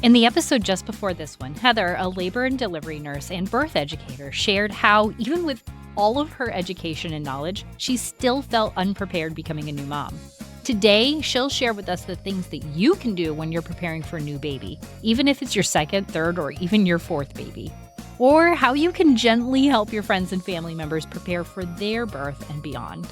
In the episode just before this one, Heather, a labor and delivery nurse and birth educator, shared how, even with all of her education and knowledge, she still felt unprepared becoming a new mom. Today, she'll share with us the things that you can do when you're preparing for a new baby, even if it's your second, third, or even your fourth baby. Or how you can gently help your friends and family members prepare for their birth and beyond.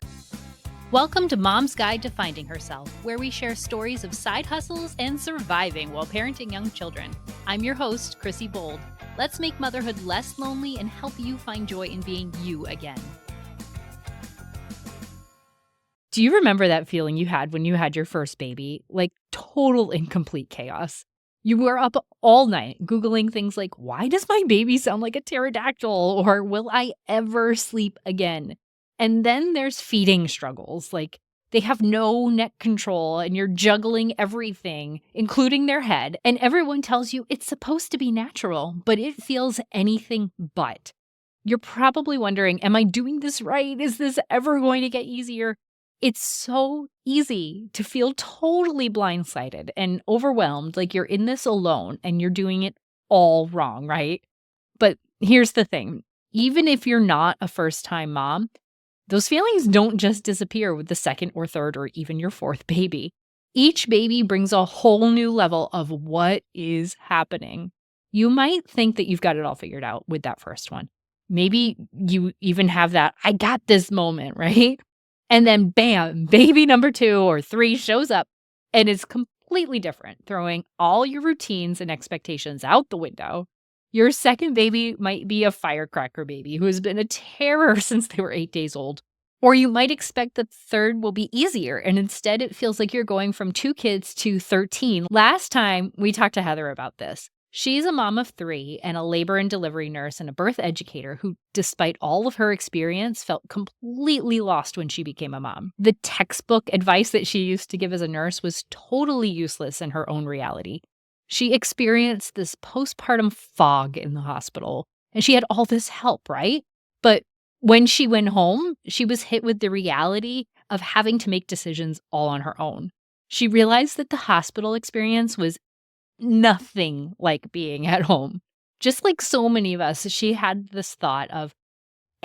Welcome to Mom's Guide to Finding Herself, where we share stories of side hustles and surviving while parenting young children. I'm your host, Chrissy Bold. Let's make motherhood less lonely and help you find joy in being you again. Do you remember that feeling you had when you had your first baby? Like total incomplete chaos. You were up all night Googling things like, why does my baby sound like a pterodactyl? Or will I ever sleep again? And then there's feeding struggles, like they have no neck control and you're juggling everything, including their head. And everyone tells you it's supposed to be natural, but it feels anything but. You're probably wondering, am I doing this right? Is this ever going to get easier? It's so easy to feel totally blindsided and overwhelmed, like you're in this alone and you're doing it all wrong, right? But here's the thing. Even if you're not a first-time mom, those feelings don't just disappear with the second or third or even your fourth baby. Each baby brings a whole new level of what is happening. You might think that you've got it all figured out with that first one. Maybe you even have that I got this moment, right? And then bam, baby number 2 or 3 shows up and it's completely different, throwing all your routines and expectations out the window. Your second baby might be a firecracker baby who has been a terror since they were 8 days old. Or you might expect that the third will be easier, and instead it feels like you're going from 2 kids to 13. Last time we talked to Heather about this. She's a mom of 3 and a labor and delivery nurse and a birth educator who, despite all of her experience, felt completely lost when she became a mom. The textbook advice that she used to give as a nurse was totally useless in her own reality. She experienced this postpartum fog in the hospital, and she had all this help, right? But when she went home, she was hit with the reality of having to make decisions all on her own. She realized that the hospital experience was nothing like being at home. Just like so many of us, she had this thought of,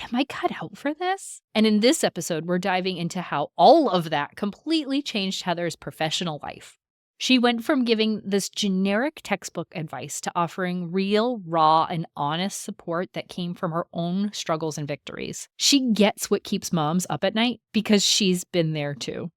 am I cut out for this? And in this episode, we're diving into how all of that completely changed Heather's professional life. She went from giving this generic textbook advice to offering real, raw, and honest support that came from her own struggles and victories. She gets what keeps moms up at night because she's been there too.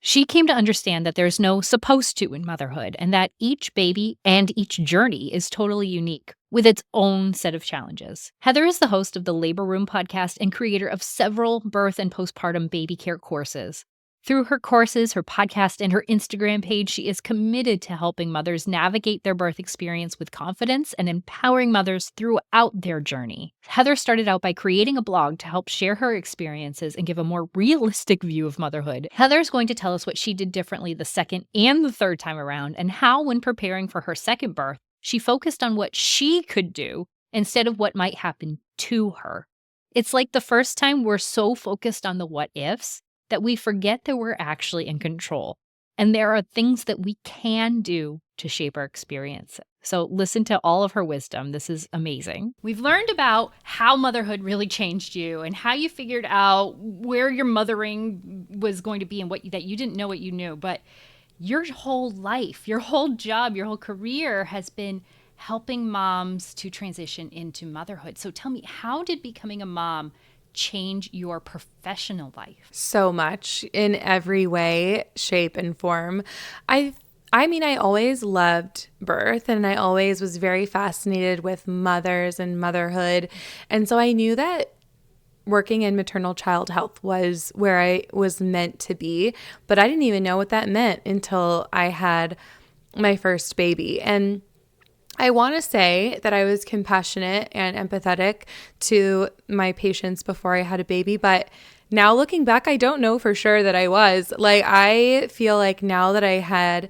She came to understand that there's no supposed to in motherhood and that each baby and each journey is totally unique with its own set of challenges. Heather is the host of the Labor Room podcast and creator of several birth and postpartum baby care courses. Through her courses, her podcast, and her Instagram page, she is committed to helping mothers navigate their birth experience with confidence and empowering mothers throughout their journey. Heather started out by creating a blog to help share her experiences and give a more realistic view of motherhood. Heather's going to tell us what she did differently the second and the third time around, and how, when preparing for her second birth, she focused on what she could do instead of what might happen to her. It's like the first time we're so focused on the what ifs that we forget that we're actually in control. And there are things that we can do to shape our experience. So listen to all of her wisdom. This is amazing. We've learned about how motherhood really changed you and how you figured out where your mothering was going to be and that you didn't know what you knew. But your whole life, your whole job, your whole career has been helping moms to transition into motherhood. So tell me, how did becoming a mom change your professional life? So much in every way, shape, and form. I mean, I always loved birth and I always was very fascinated with mothers and motherhood. And so I knew that working in maternal child health was where I was meant to be, but I didn't even know what that meant until I had my first baby. And I want to say that I was compassionate and empathetic to my patients before I had a baby, but now looking back, I don't know for sure that I was. Like, I feel like now that I had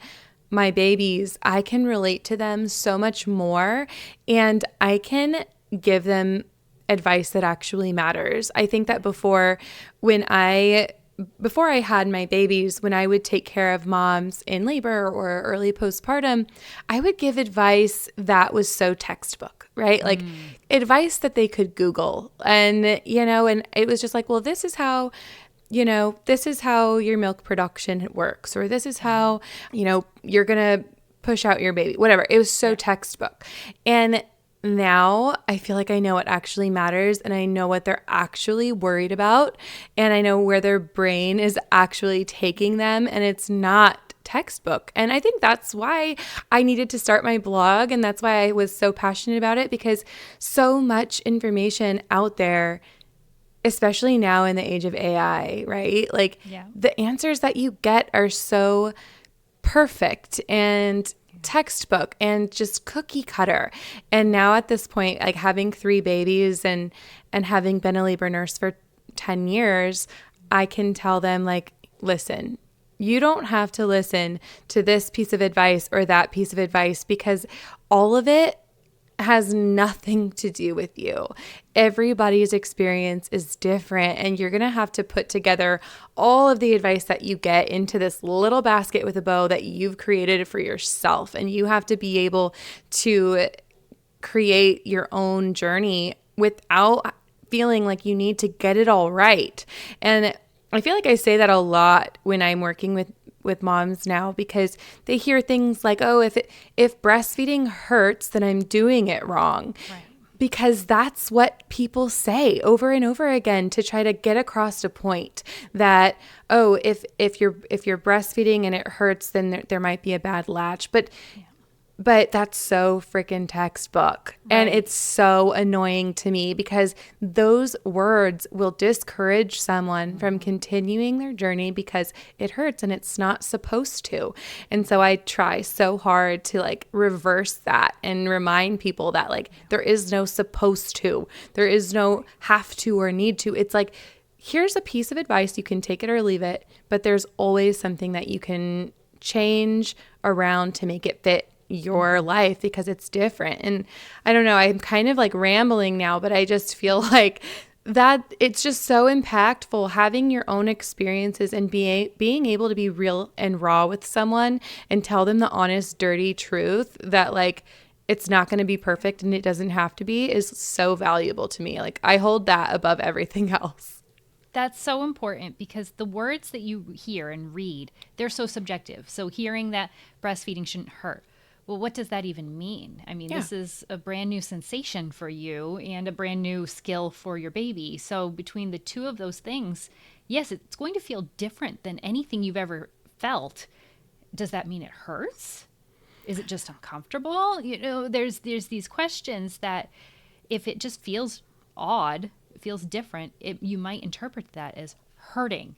my babies, I can relate to them so much more and I can give them advice that actually matters. I think that before, when I before I had my babies, when I would take care of moms in labor or early postpartum, I would give advice that was so textbook, right? Like advice that they could Google. And, you know, and it was just like, well, this is how, you know, this is how your milk production works, or this is how, you know, you're going to push out your baby, whatever. It was so textbook. And now I feel like I know what actually matters, and I know what they're actually worried about, and I know where their brain is actually taking them, and it's not textbook. And I think that's why I needed to start my blog, and that's why I was so passionate about it, because so much information out there, especially now in the age of AI, right? Like the answers that you get are so perfect and textbook and just cookie cutter. And now at this point, like having 3 babies and having been a labor nurse for 10 years, I can tell them, like, listen, you don't have to listen to this piece of advice or that piece of advice, because all of it has nothing to do with you. Everybody's experience is different, and you're going to have to put together all of the advice that you get into this little basket with a bow that you've created for yourself. And you have to be able to create your own journey without feeling like you need to get it all right. And I feel like I say that a lot when I'm working with moms now, because they hear things like, oh, if breastfeeding hurts, then I'm doing it wrong. Right. Because that's what people say over and over again to try to get across a point that, oh, if you're breastfeeding and it hurts, then there might be a bad latch. But that's so freaking textbook. Right. And it's so annoying to me, because those words will discourage someone from continuing their journey because it hurts and it's not supposed to. And so I try so hard to like reverse that and remind people that like there is no supposed to, there is no have to or need to. It's like, here's a piece of advice, you can take it or leave it, but there's always something that you can change around to make it fit your life, because it's different. And I don't know, I'm kind of like rambling now, but I just feel like that it's just so impactful having your own experiences and being able to be real and raw with someone and tell them the honest, dirty truth that like it's not going to be perfect and it doesn't have to be, is so valuable to me. Like I hold that above everything else. That's so important, because the words that you hear and read, they're so subjective. So hearing that breastfeeding shouldn't hurt, well, what does that even mean? I mean, this is a brand new sensation for you and a brand new skill for your baby. So between the two of those things, yes, it's going to feel different than anything you've ever felt. Does that mean it hurts? Is it just uncomfortable? You know, there's these questions that if it just feels odd, feels different, you might interpret that as hurting.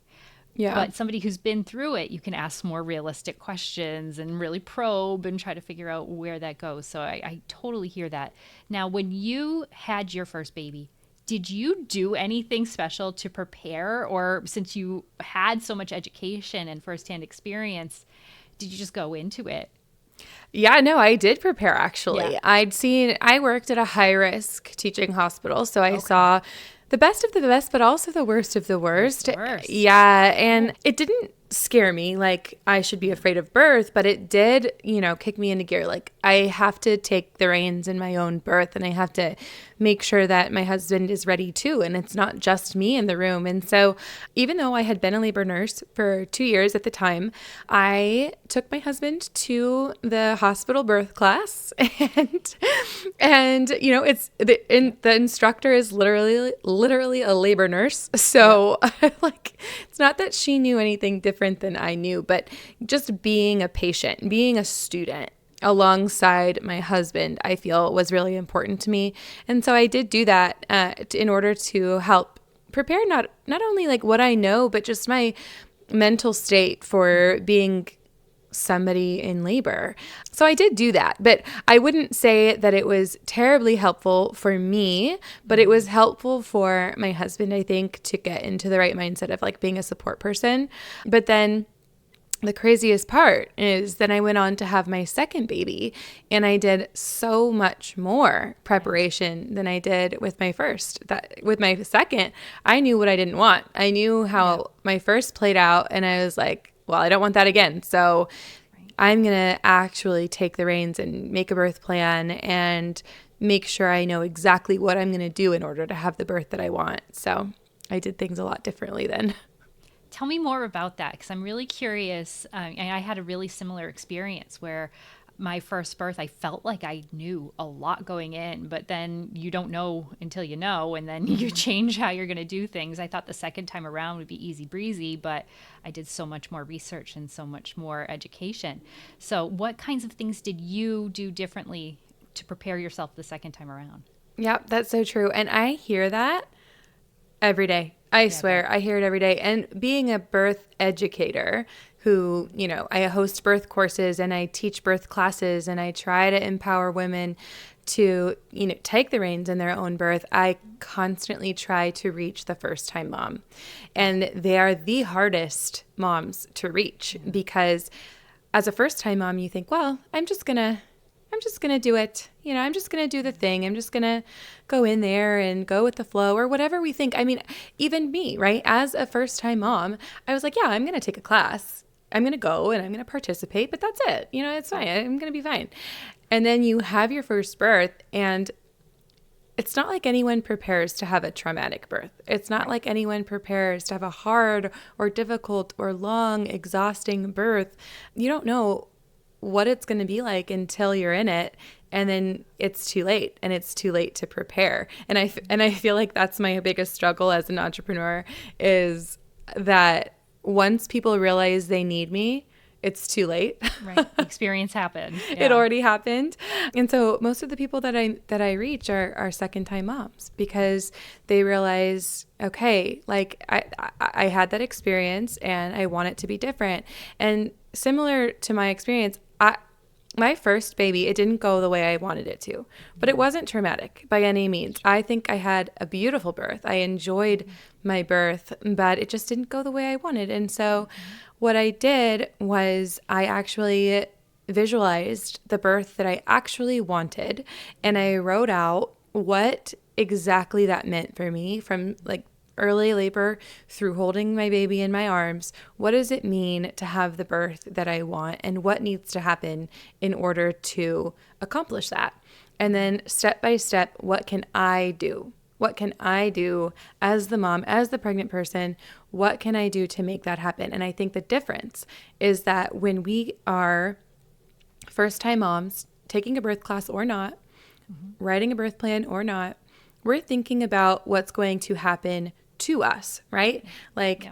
Yeah. But somebody who's been through it, you can ask more realistic questions and really probe and try to figure out where that goes. So I totally hear that. Now, when you had your first baby, did you do anything special to prepare? Or since you had so much education and firsthand experience, did you just go into it? Yeah, no, I did prepare actually. Yeah. I worked at a high risk teaching hospital. So I saw the best of the best, but also the worst of the worst. Yeah. And it didn't scare me like I should be afraid of birth, but it did, kick me into gear. Like I have to take the reins in my own birth, and I have to make sure that my husband is ready too. And it's not just me in the room. And so even though I had been a labor nurse for 2 years at the time, I took my husband to the hospital birth class, and it's the instructor is literally a labor nurse. So like, it's not that she knew anything different than I knew, but just being a patient, being a student alongside my husband, I feel was really important to me. And so I did do that in order to help prepare not only like what I know, but just my mental state for being somebody in labor. So I did do that, but I wouldn't say that it was terribly helpful for me, but it was helpful for my husband, I think, to get into the right mindset of like being a support person. But then the craziest part is that I went on to have my second baby, and I did so much more preparation than I did with my first. That with my second, I knew what I didn't want. I knew how my first played out, and I was like, well, I don't want that again. So I'm going to actually take the reins and make a birth plan and make sure I know exactly what I'm going to do in order to have the birth that I want. So I did things a lot differently then. Tell me more about that, because I'm really curious. And I had a really similar experience where my first birth, I felt like I knew a lot going in, but then you don't know until you know, and then you change how you're going to do things. I thought the second time around would be easy breezy, but I did so much more research and so much more education. So what kinds of things did you do differently to prepare yourself the second time around? Yep, that's so true. And I hear that every day. I swear, I hear it every day. And being a birth educator who, I host birth courses and I teach birth classes and I try to empower women to, take the reins in their own birth, I constantly try to reach the first-time mom. And they are the hardest moms to reach because as a first-time mom, you think, well, I'm just going to do it. I'm just going to do the thing. I'm just going to go in there and go with the flow or whatever we think. I mean, even me, right? As a first-time mom, I was like, yeah, I'm going to take a class. I'm going to go and I'm going to participate, but that's it. It's fine. I'm going to be fine. And then you have your first birth, and it's not like anyone prepares to have a traumatic birth. It's not like anyone prepares to have a hard or difficult or long, exhausting birth. You don't know what it's going to be like until you're in it, and then it's too late, and it's too late to prepare. And I feel like that's my biggest struggle as an entrepreneur, is that once people realize they need me, it's too late. Right. Experience happened. It already happened. And so most of the people that I reach are second-time moms because they realize, okay, like I had that experience and I want it to be different. And similar to my experience, my first baby, it didn't go the way I wanted it to, but it wasn't traumatic by any means. I think I had a beautiful birth. I enjoyed my birth, but it just didn't go the way I wanted. And so what I did was I actually visualized the birth that I actually wanted, and I wrote out what exactly that meant for me from like early labor through holding my baby in my arms. What does it mean to have the birth that I want, and what needs to happen in order to accomplish that? And then step by step, what can I do? What can I do as the mom, as the pregnant person? What can I do to make that happen? And I think the difference is that when we are first-time moms, taking a birth class or not, writing a birth plan or not, we're thinking about what's going to happen to us, right? Like,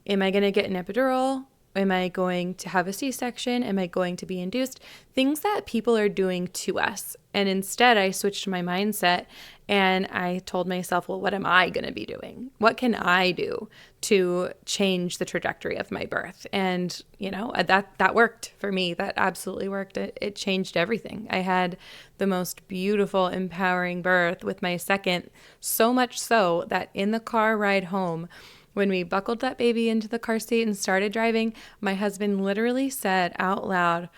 am I going to get an epidural? Am I going to have a C-section? Am I going to be induced? Things that people are doing to us. And instead, I switched my mindset and I told myself, well, what am I going to be doing? What can I do to change the trajectory of my birth? And, that worked for me. That absolutely worked. It changed everything. I had the most beautiful, empowering birth with my second, so much so that in the car ride home, when we buckled that baby into the car seat and started driving, my husband literally said out loud,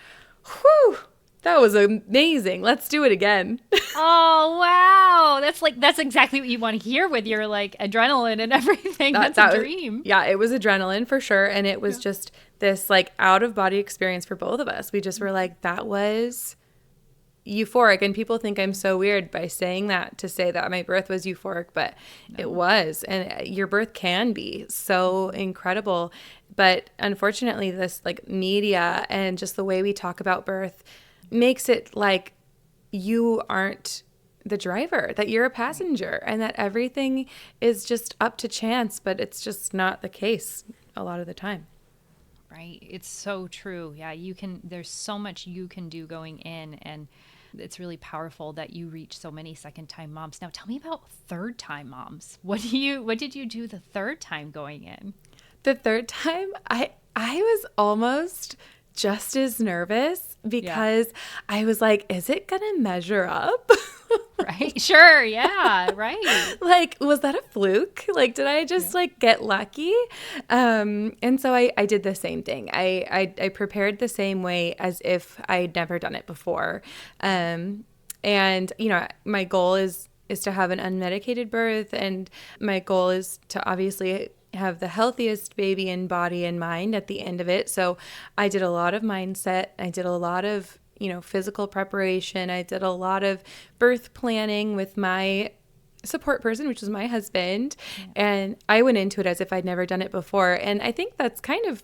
"Whew, that was amazing. Let's do it again." Oh, wow. That's exactly what you want to hear with your like adrenaline and everything. That's a dream. Yeah, it was adrenaline for sure. And it was just this like out of body experience for both of us. We just were like, that was euphoric. And people think I'm so weird by saying that, to say that my birth was euphoric, but it was. And your birth can be so incredible. But unfortunately, this like media and just the way we talk about birth makes it like you aren't the driver, that you're a passenger, and that everything is just up to chance, but it's just not the case a lot of the time. Right. It's so true. Yeah, there's so much you can do going in, and it's really powerful that you reach so many second-time moms. Now, tell me about third-time moms. What did you do the third time going in? The third time, I was almost just as nervous because I was like, is it going to measure up? Right. Sure. Yeah. Right. Like, was that a fluke? Like, did I just like get lucky? And so I did the same thing. I prepared the same way as if I'd never done it before. And my goal is to have an unmedicated birth, and my goal is to obviously have the healthiest baby in body and mind at the end of it. So I did a lot of mindset. I did a lot of physical preparation. I did a lot of birth planning with my support person, which was my husband. Yeah. And I went into it as if I'd never done it before. And I think that's kind of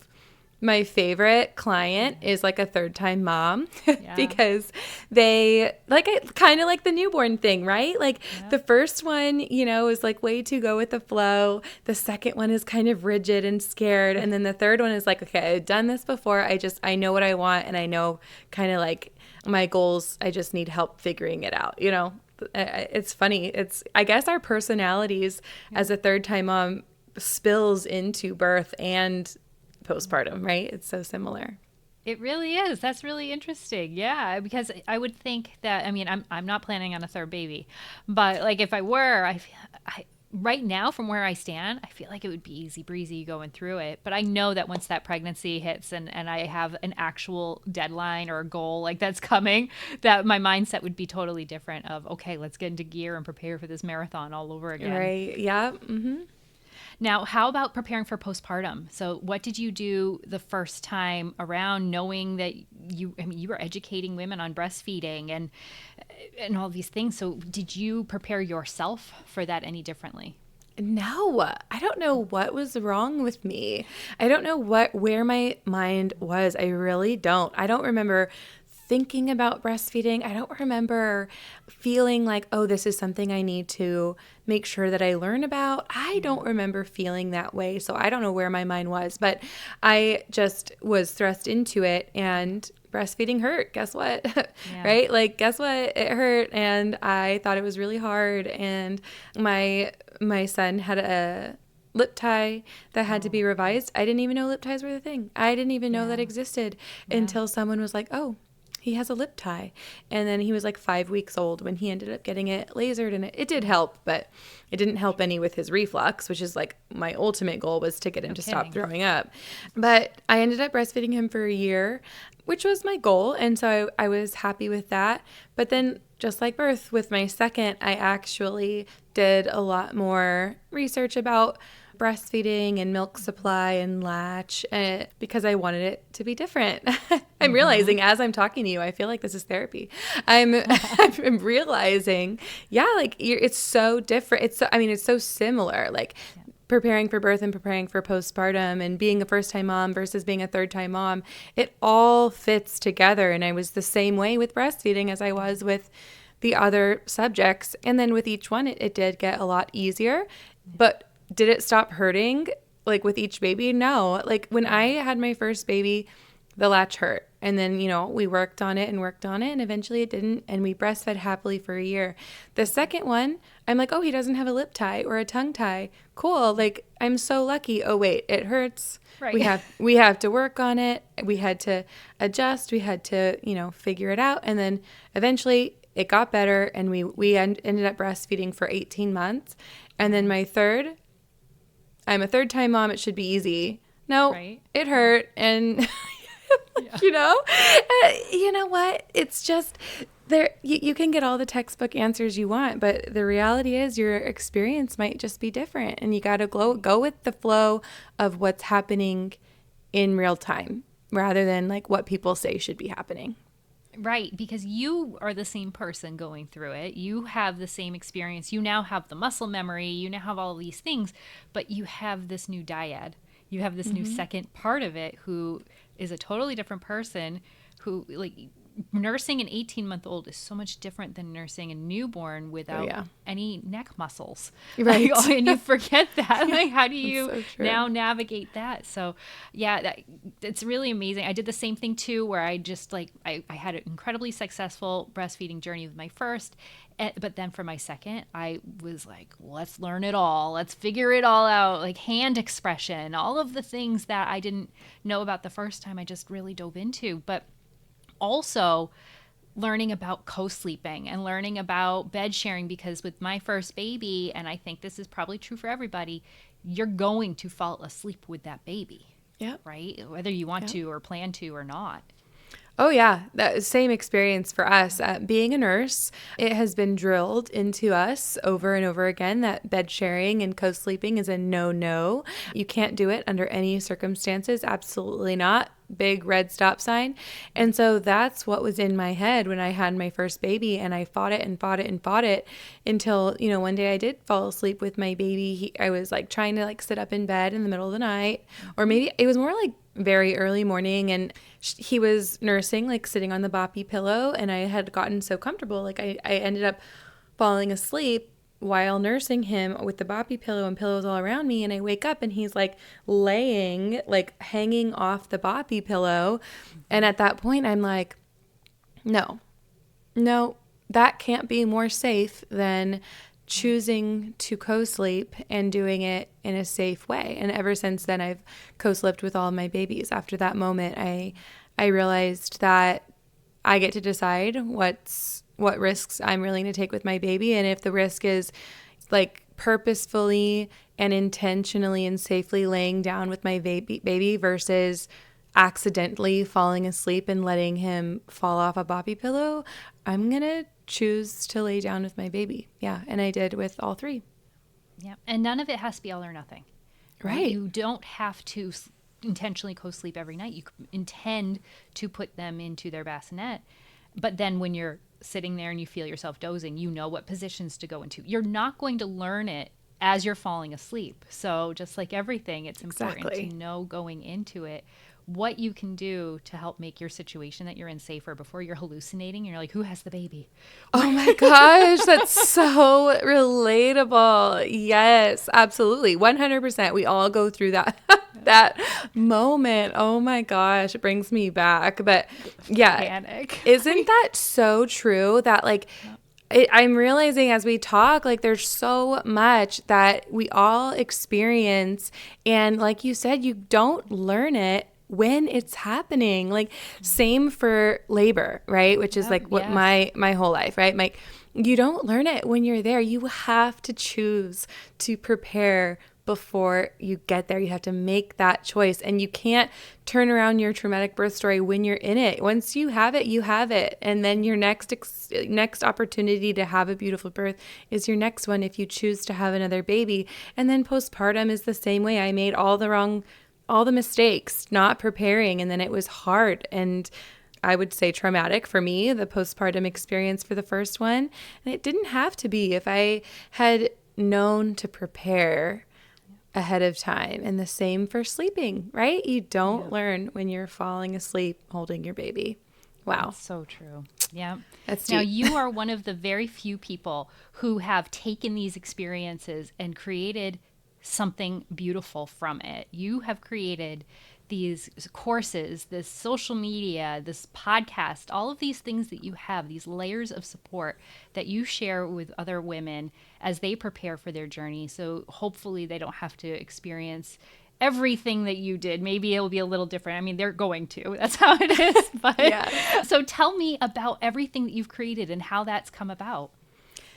my favorite client is like a third time mom because they like it, kind of like the newborn thing, right? Like the first one, is like way to go with the flow. The second one is kind of rigid and scared. And then the third one is like, okay, I've done this before. I know what I want. And I know kind of like my goals. I just need help figuring it out. It's funny. I guess our personalities as a third time mom spills into birth and postpartum, right? It's so similar. It really is. That's really interesting. Yeah, because I would think that, I mean, I'm not planning on a third baby, but like if I were, I right now from where I stand, I feel like it would be easy breezy going through it. But I know that once that pregnancy hits and I have an actual deadline or a goal like that's coming, that my mindset would be totally different of, okay, let's get into gear and prepare for this marathon all over again. Right. Yeah. Mm-hmm. Now, how about preparing for postpartum? So what did you do the first time around, knowing that you were educating women on breastfeeding and all these things? So did you prepare yourself for that any differently? No, I don't know what was wrong with me. I don't know where my mind was. I really don't. I don't remember thinking about breastfeeding. I don't remember feeling like, oh, this is something I need to make sure that I learn about. I don't remember feeling that way. So I don't know where my mind was, but I just was thrust into it, and breastfeeding hurt. Guess what? Yeah. Right? Like, guess what? It hurt. And I thought it was really hard. And my son had a lip tie that had to be revised. I didn't even know lip ties were the thing. I didn't even know that existed until someone was like, oh, he has a lip tie. And then he was like 5 weeks old when he ended up getting it lasered, and it did help, but it didn't help any with his reflux, which is like my ultimate goal was to get him to stop throwing up. But I ended up breastfeeding him for a year, which was my goal. And so I was happy with that. But then just like birth with my second, I actually did a lot more research about breastfeeding and milk supply and latch because I wanted it to be different. I'm realizing as I'm talking to you, I feel like this is therapy. I'm realizing, like it's so different. It's so similar. Like preparing for birth and preparing for postpartum and being a first-time mom versus being a third-time mom, it all fits together. And I was the same way with breastfeeding as I was with the other subjects. And then with each one, it did get a lot easier. But did it stop hurting like with each baby? No. Like when I had my first baby, the latch hurt. And then, we worked on it and eventually it didn't. And we breastfed happily for a year. The second one, I'm like, oh, he doesn't have a lip tie or a tongue tie. Cool. Like, I'm so lucky. Oh, wait, it hurts. Right. We have to work on it. We had to adjust. We had to, figure it out. And then eventually it got better. And we ended up breastfeeding for 18 months. And then my third, I'm a third-time mom. It should be easy. No, It hurt. And, you know what? It's just there. You can get all the textbook answers you want, but the reality is your experience might just be different. And you got to go with the flow of what's happening in real time rather than like what people say should be happening. Right, because you are the same person going through it. You have the same experience. You now have the muscle memory. You now have all these things, but you have this new dyad. You have this new second part of it who is a totally different person who, like, nursing an 18-month-old is so much different than nursing a newborn without any neck muscles. Right. Like, and you forget that. Like, how do you now navigate that? So, it's really amazing. I did the same thing, too, where I just, like, I had an incredibly successful breastfeeding journey with my first. But then for my second, I was like, let's learn it all. Let's figure it all out. Like hand expression, all of the things that I didn't know about the first time, I just really dove into. But also learning about co-sleeping and learning about bed sharing, because with my first baby, and I think this is probably true for everybody, you're going to fall asleep with that baby. Yep. Right? Whether you want to or plan to or not. Oh, yeah. That same experience for us. Being a nurse, it has been drilled into us over and over again that bed sharing and co-sleeping is a no-no. You can't do it under any circumstances. Absolutely not. Big red stop sign. And so that's what was in my head when I had my first baby, and I fought it and fought it and fought it until, one day I did fall asleep with my baby. I was like trying to like sit up in bed in the middle of the night, or maybe it was more like very early morning, and he was nursing, like sitting on the boppy pillow, and I had gotten so comfortable, like I ended up falling asleep while nursing him with the boppy pillow and pillows all around me. And I wake up and he's like laying, like hanging off the boppy pillow. And at that point I'm like, no, that can't be more safe than choosing to co-sleep and doing it in a safe way. And ever since then, I've co-slept with all my babies. After that moment, I realized that I get to decide what risks I'm willing to take with my baby. And if the risk is like purposefully and intentionally and safely laying down with my baby versus accidentally falling asleep and letting him fall off a boppy pillow, I'm going to choose to lay down with my baby. Yeah. And I did with all three. Yeah. And none of it has to be all or nothing. Right. You don't have to intentionally co-sleep every night. You intend to put them into their bassinet. But then when you're sitting there and you feel yourself dozing, you know what positions to go into. You're not going to learn it as you're falling asleep. So just like everything, it's important to know going into it what you can do to help make your situation that you're in safer before you're hallucinating. You're like, who has the baby? Oh my gosh, that's so relatable. Yes, absolutely. 100%. We all go through that moment. Oh my gosh, it brings me back. But yeah, panic. Isn't that so true that like, I'm realizing as we talk, like there's so much that we all experience. And like you said, you don't learn it when it's happening. Like same for labor, right? Which is like what my whole life, right? Like you don't learn it when you're there. You have to choose to prepare before you get there. You have to make that choice, and you can't turn around your traumatic birth story when you're in it. Once you have it, you have it. And then your next opportunity to have a beautiful birth is your next one if you choose to have another baby. And then postpartum is the same way. I made all the mistakes not preparing, and then it was hard, and I would say traumatic for me, the postpartum experience for the first one. And it didn't have to be if I had known to prepare ahead of time. And the same for sleeping, right? You don't learn when you're falling asleep holding your baby. Wow. That's so true. Yeah. That's deep. Now, you are one of the very few people who have taken these experiences and created something beautiful from it. You have created these courses, this social media, this podcast, all of these things that you have, these layers of support that you share with other women as they prepare for their journey. So hopefully they don't have to experience everything that you did. Maybe it'll be a little different. I mean, they're going to. That's how it is. But So tell me about everything that you've created and how that's come about.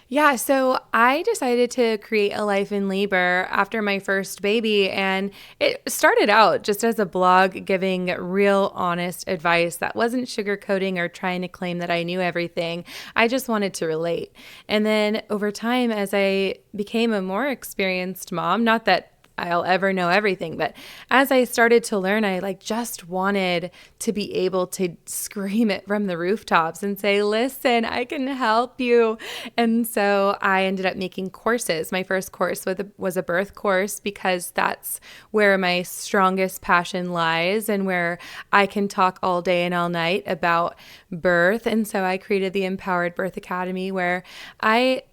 Yeah, so I decided to create a life in labor after my first baby, and it started out just as a blog giving real honest advice that wasn't sugarcoating or trying to claim that I knew everything. I just wanted to relate. And then over time, as I became a more experienced mom, not that I'll ever know everything, but as I started to learn, I just wanted to be able to scream it from the rooftops and say, listen, I can help you. And so I ended up making courses. My first course was a birth course, because that's where my strongest passion lies and where I can talk all day and all night about birth. And so I created the Empowered Birth Academy, where I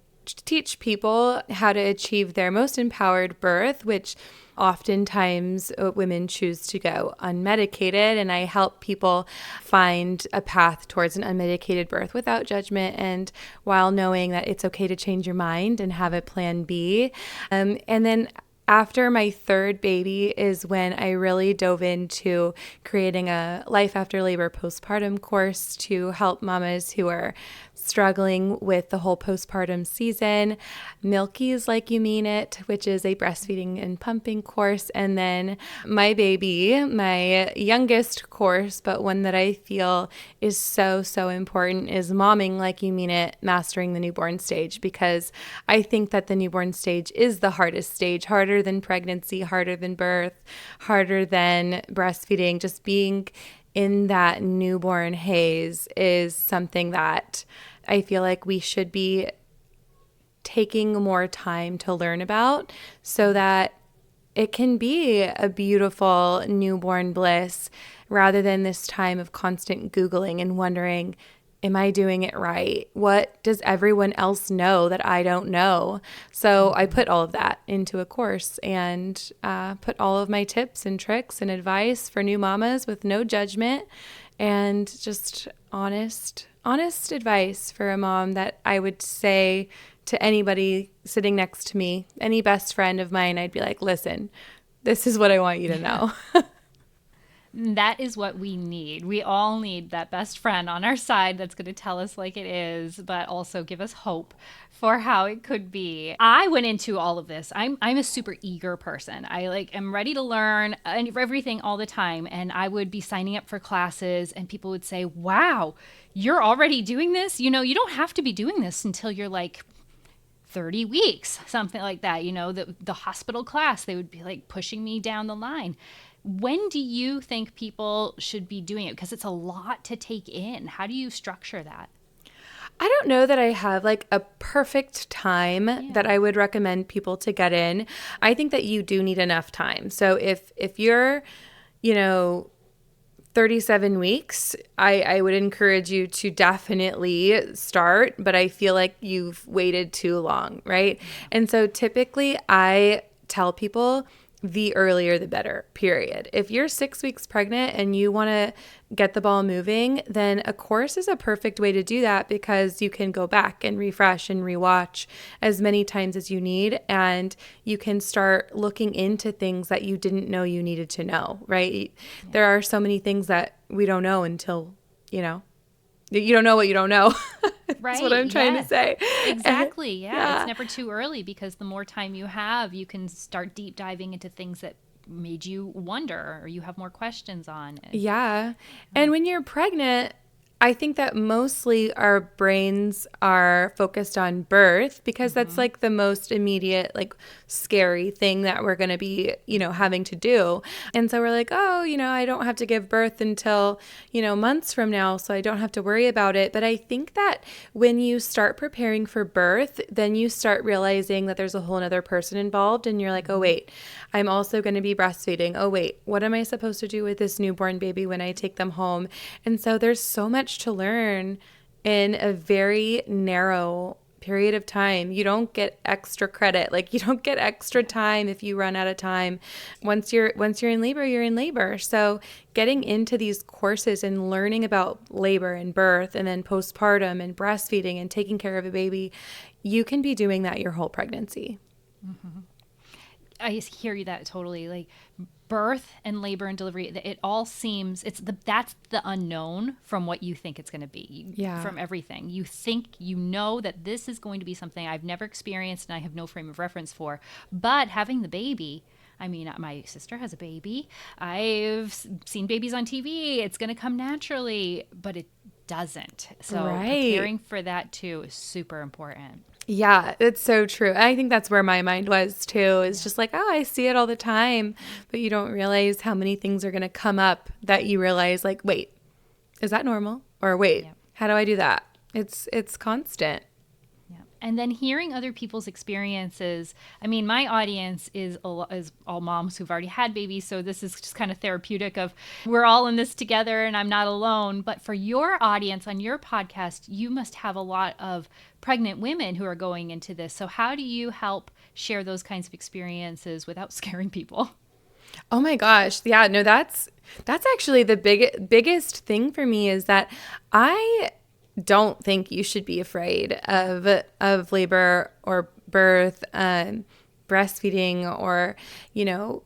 teach people how to achieve their most empowered birth, which oftentimes women choose to go unmedicated. And I help people find a path towards an unmedicated birth without judgment, and while knowing that it's okay to change your mind and have a plan B. And then after my third baby is when I really dove into creating a life after labor postpartum course to help mamas who are struggling with the whole postpartum season. Milky's Like You Mean It, which is a breastfeeding and pumping course. And then my baby, my youngest course, but one that I feel is so, so important, is Momming Like You Mean It, Mastering the Newborn Stage, because I think that the newborn stage is the hardest stage, harder than pregnancy, harder than birth, harder than breastfeeding. Just being in that newborn haze is something that I feel like we should be taking more time to learn about so that it can be a beautiful newborn bliss rather than this time of constant Googling and wondering, am I doing it right? What does everyone else know that I don't know? So I put all of that into a course and put all of my tips and tricks and advice for new mamas with no judgment and just honest advice for a mom that I would say to anybody sitting next to me, any best friend of mine. I'd be like, listen, this is what I want you to know. That is what we need. We all need that best friend on our side that's going to tell us like it is, but also give us hope for how it could be. I went into all of this. I'm a super eager person. I am ready to learn everything all the time. And I would be signing up for classes and people would say, wow, you're already doing this? You don't have to be doing this until you're 30 weeks, something like that. The hospital class, they would be pushing me down the line. When do you think people should be doing it? Because it's a lot to take in. How do you structure that? I don't know that I have a perfect time that I would recommend people to get in. I think that you do need enough time. So if you're, 37 weeks, I would encourage you to definitely start, but I feel like you've waited too long, right? And so typically I tell people the earlier the better, period. If you're 6 weeks pregnant and you want to get the ball moving, then a course is a perfect way to do that because you can go back and refresh and rewatch as many times as you need, and you can start looking into things that you didn't know you needed to know, right? Yeah. There are so many things that we don't know until, you don't know what you don't know. That's what I'm trying to say. Exactly. Yeah. It's never too early because the more time you have, you can start deep diving into things that made you wonder or you have more questions on. Yeah. And when you're pregnant, I think that mostly our brains are focused on birth because that's the most immediate, scary thing that we're going to be, having to do. And so we're like, oh, I don't have to give birth until, months from now, so I don't have to worry about it. But I think that when you start preparing for birth, then you start realizing that there's a whole other person involved and you're like, oh, wait, I'm also going to be breastfeeding. Oh, wait, what am I supposed to do with this newborn baby when I take them home? And so there's so much to learn in a very narrow period of time. You don't get extra credit. You don't get extra time if you run out of time. Once you're in labor, you're in labor. So getting into these courses and learning about labor and birth and then postpartum and breastfeeding and taking care of a baby, you can be doing that your whole pregnancy. Mm-hmm. I hear you that totally. Birth and labor and delivery, it all seems that's the unknown from what you think it's going to be. From everything you think, that this is going to be something I've never experienced and I have no frame of reference for. But having the baby, my sister has a baby. I've seen babies on TV. It's going to come naturally, but it doesn't. So preparing for that too is super important. Yeah, it's so true. I think that's where my mind was too. It's just I see it all the time, but you don't realize how many things are going to come up that you realize wait, is that normal? Or wait, how do I do that? It's constant. Yeah. And then hearing other people's experiences. My audience is all moms who've already had babies. So this is just kind of therapeutic of we're all in this together and I'm not alone. But for your audience on your podcast, you must have a lot of pregnant women who are going into this. So how do you help share those kinds of experiences without scaring people? Oh my gosh. Yeah, no, that's actually the biggest thing for me is that I don't think you should be afraid of labor or birth. breastfeeding or,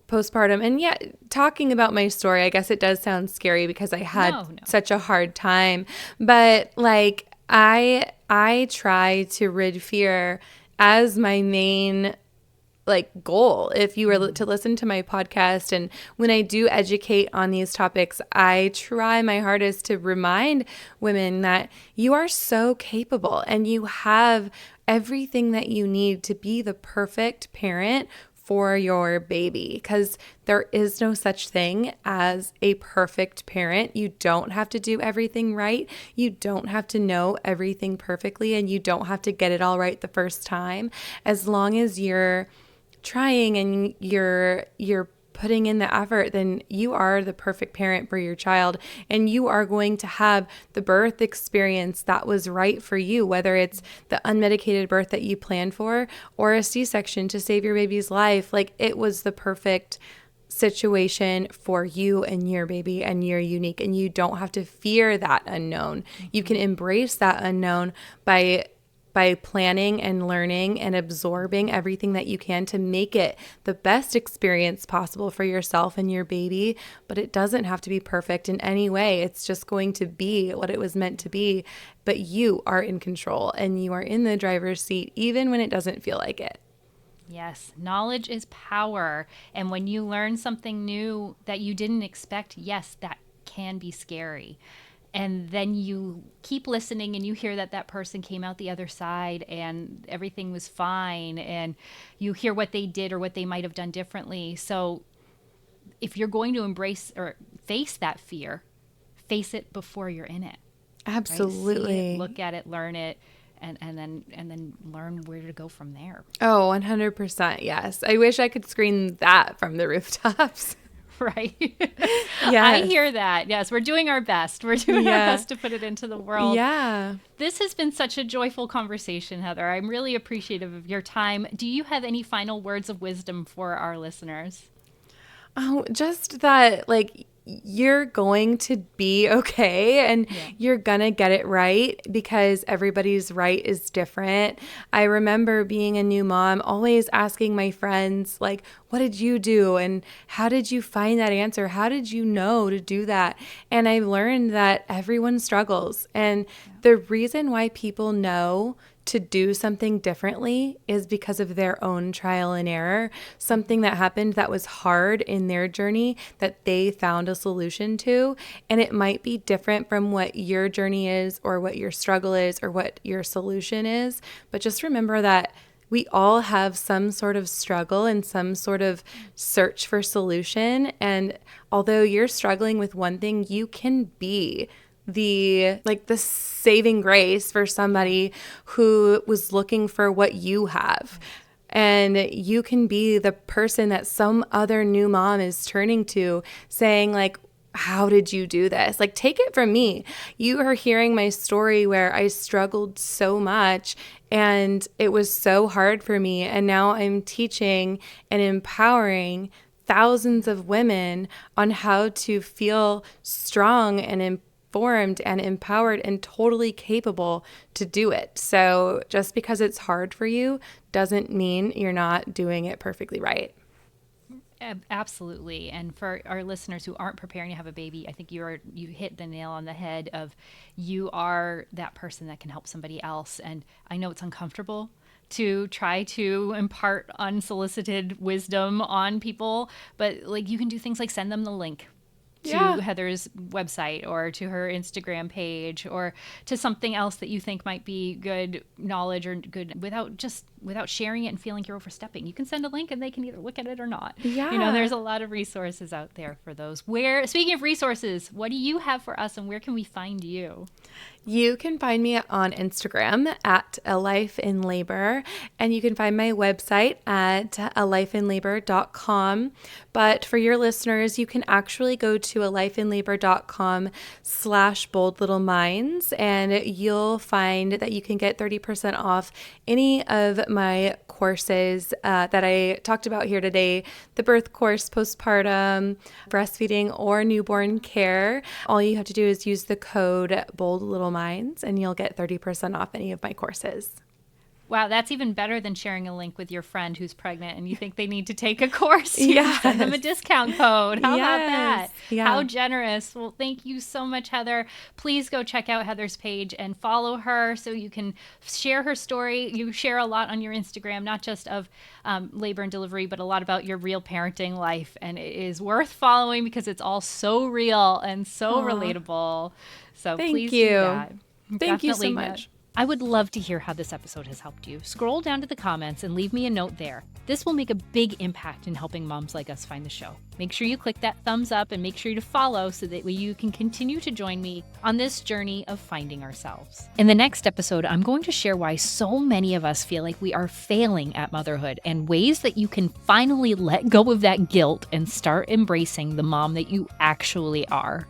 postpartum. And yeah, talking about my story, I guess it does sound scary because I had such a hard time. But like I try to rid fear as my main goal. If you were to listen to my podcast, and when I do educate on these topics, I try my hardest to remind women that you are so capable and you have everything that you need to be the perfect parent for your baby, because there is no such thing as a perfect parent. You don't have to do everything right. You don't have to know everything perfectly, and you don't have to get it all right the first time. As long as you're trying and you're putting in the effort, then you are the perfect parent for your child, and you are going to have the birth experience that was right for you, whether it's the unmedicated birth that you planned for or a C-section to save your baby's life. Like, it was the perfect situation for you and your baby, and you're unique, and you don't have to fear that unknown. You can embrace that unknown by planning and learning and absorbing everything that you can to make it the best experience possible for yourself and your baby. But it doesn't have to be perfect in any way. It's just going to be what it was meant to be. But you are in control, and you are in the driver's seat, even when it doesn't feel like it. Yes, knowledge is power. And when you learn something new that you didn't expect, yes, that can be scary. And then you keep listening and you hear that person came out the other side and everything was fine, and you hear what they did or what they might have done differently. So if you're going to embrace or face that fear, face it before you're in it. Absolutely. Right? See it, look at it, learn it, and then learn where to go from there. Oh, 100%. Yes. I wish I could scream that from the rooftops. Right. Yeah. I hear that. Yes, we're doing our best. We're doing our best to put it into the world. Yeah. This has been such a joyful conversation, Heather. I'm really appreciative of your time. Do you have any final words of wisdom for our listeners? Oh, just that, you're going to be okay, and you're gonna get it right, because everybody's right is different. I remember being a new mom, always asking my friends, what did you do? And how did you find that answer? How did you know to do that? And I learned that everyone struggles. And the reason why people know to do something differently is because of their own trial and error, something that happened that was hard in their journey that they found a solution to. And it might be different from what your journey is, or what your struggle is, or what your solution is. But just remember that we all have some sort of struggle and some sort of search for solution. And although you're struggling with one thing, you can be the saving grace for somebody who was looking for what you have. And you can be the person that some other new mom is turning to, saying how did you do this? Take it from me. You are hearing my story where I struggled so much and it was so hard for me. And now I'm teaching and empowering thousands of women on how to feel strong and informed and empowered and totally capable to do it. So just because it's hard for you doesn't mean you're not doing it perfectly right. Absolutely. And for our listeners who aren't preparing to have a baby, I think you hit the nail on the head of you are that person that can help somebody else. And I know it's uncomfortable to try to impart unsolicited wisdom on people, but you can do things like send them the link to Heather's website, or to her Instagram page, or to something else that you think might be good knowledge or good, without sharing it and feeling you're overstepping. You can send a link and they can either look at it or not. Yeah. There's a lot of resources out there for those. Speaking of resources, what do you have for us, and where can we find you? You can find me on Instagram at A Life in Labor, and you can find my website at alifeinlabor.com. But for your listeners, you can actually go to alifeinlabor.com/boldlittleminds, and you'll find that you can get 30% off any of my courses that I talked about here today: the birth course, postpartum, breastfeeding, or newborn care. All you have to do is use the code BOLDLittleMinds, and you'll get 30% off any of my courses. Wow, that's even better than sharing a link with your friend who's pregnant and you think they need to take a course. You can send them a discount code. How about that? Yeah. How generous. Well, thank you so much, Heather. Please go check out Heather's page and follow her so you can share her story. You share a lot on your Instagram, not just of labor and delivery, but a lot about your real parenting life. And it is worth following because it's all so real and so relatable. So please do that. Thank you so much. I would love to hear how this episode has helped you. Scroll down to the comments and leave me a note there. This will make a big impact in helping moms like us find the show. Make sure you click that thumbs up and make sure to follow so that you can continue to join me on this journey of finding ourselves. In the next episode, I'm going to share why so many of us feel like we are failing at motherhood and ways that you can finally let go of that guilt and start embracing the mom that you actually are.